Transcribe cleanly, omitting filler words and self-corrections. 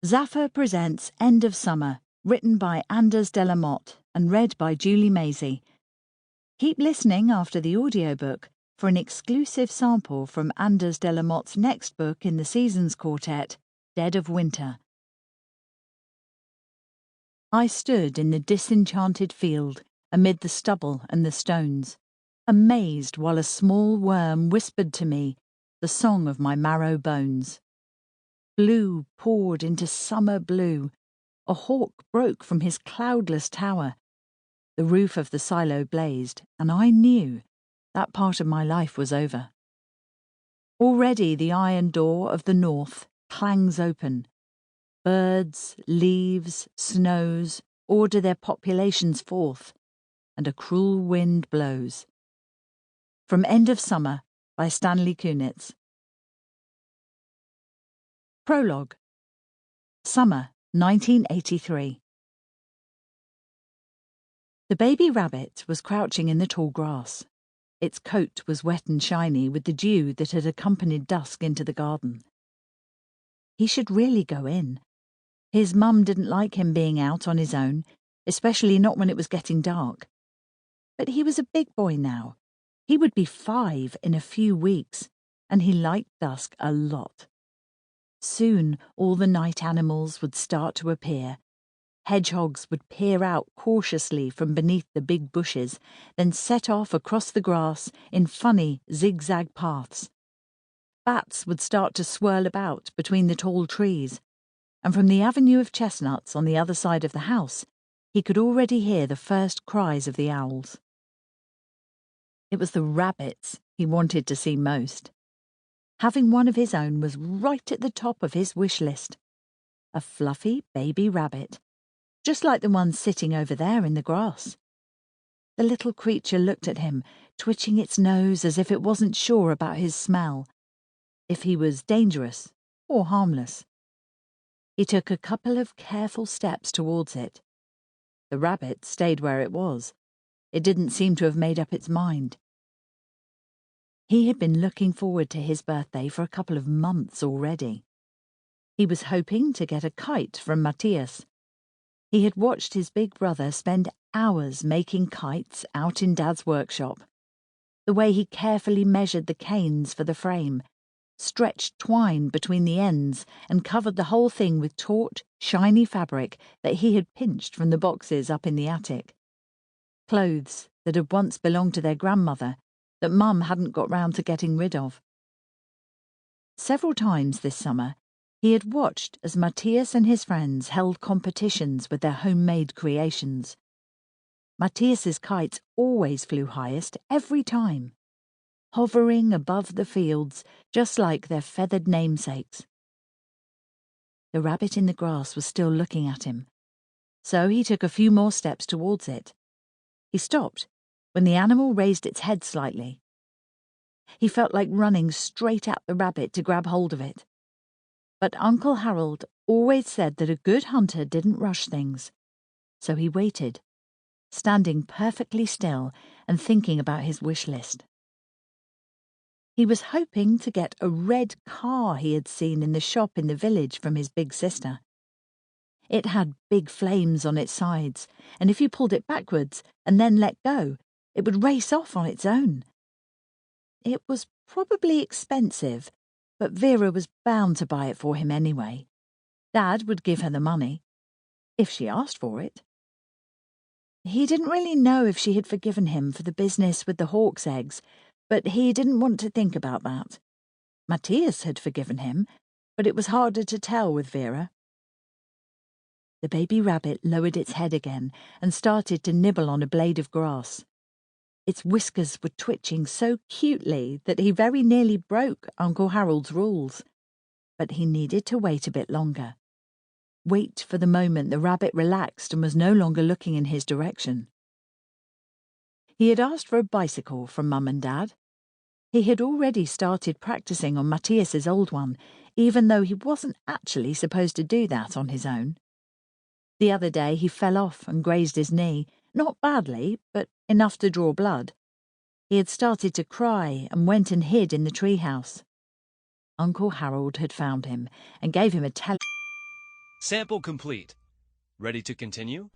Zaffa presents End of Summer, written by Anders de la Motte and read by Julie Maisey. Keep listening after the audiobook for an exclusive sample from Anders de la Motte's next book in the Seasons Quartet, Dead of Winter. I stood in the disenchanted field amid the stubble and the stones, amazed while a small worm whispered to me the song of my marrow bones. Blue poured into summer blue. A hawk broke from his cloudless tower. The roof of the silo blazed, and I knew that part of my life was over. Already the iron door of the north clangs open. Birds, leaves, snows order their populations forth, and a cruel wind blows. From End of Summer by Stanley Kunitz. Prologue. Summer 1983. The baby rabbit was crouching in the tall grass. Its coat was wet and shiny with the dew that had accompanied dusk into the garden. He should really go in. His mum didn't like him being out on his own, especially not when it was getting dark. But he was a big boy now. He would be 5 in a few weeks, and he liked dusk a lot. Soon all the night animals would start to appear. Hedgehogs would peer out cautiously from beneath the big bushes, then set off across the grass in funny zigzag paths. Bats would start to swirl about between the tall trees, and from the avenue of chestnuts on the other side of the house, he could already hear the first cries of the owls. It was the rabbits he wanted to see most. Having one of his own was right at the top of his wish list. A fluffy baby rabbit, just like the one sitting over there in the grass. The little creature looked at him, twitching its nose as if it wasn't sure about his smell, if he was dangerous or harmless. He took a couple of careful steps towards it. The rabbit stayed where it was. It didn't seem to have made up its mind. He had been looking forward to his birthday for a couple of months already. He was hoping to get a kite from Matthias. He had watched his big brother spend hours making kites out in Dad's workshop. The way he carefully measured the canes for the frame, stretched twine between the ends, and covered the whole thing with taut, shiny fabric that he had pinched from the boxes up in the attic. Clothes that had once belonged to their grandmother, that Mum hadn't got round to getting rid of. Several times this summer, he had watched as Matthias and his friends held competitions with their homemade creations. Matthias's kites always flew highest every time, hovering above the fields just like their feathered namesakes. The rabbit in the grass was still looking at him, so he took a few more steps towards it. He stopped when the animal raised its head slightly. He felt like running straight at the rabbit to grab hold of it. But Uncle Harold always said that a good hunter didn't rush things, so he waited, standing perfectly still and thinking about his wish list. He was hoping to get a red car he had seen in the shop in the village from his big sister. It had big flames on its sides, and if you pulled it backwards and then let go, it would race off on its own. It was probably expensive, but Vera was bound to buy it for him anyway. Dad would give her the money, if she asked for it. He didn't really know if she had forgiven him for the business with the hawk's eggs, but he didn't want to think about that. Matthias had forgiven him, but it was harder to tell with Vera. The baby rabbit lowered its head again and started to nibble on a blade of grass. Its whiskers were twitching so cutely that he very nearly broke Uncle Harold's rules. But he needed to wait a bit longer. Wait for the moment the rabbit relaxed and was no longer looking in his direction. He had asked for a bicycle from Mum and Dad. He had already started practicing on Matthias's old one, even though he wasn't actually supposed to do that on his own. The other day he fell off and grazed his knee, not badly, but enough to draw blood. He had started to cry and went and hid in the treehouse. Uncle Harold had found him and gave him a Sample complete. Ready to continue?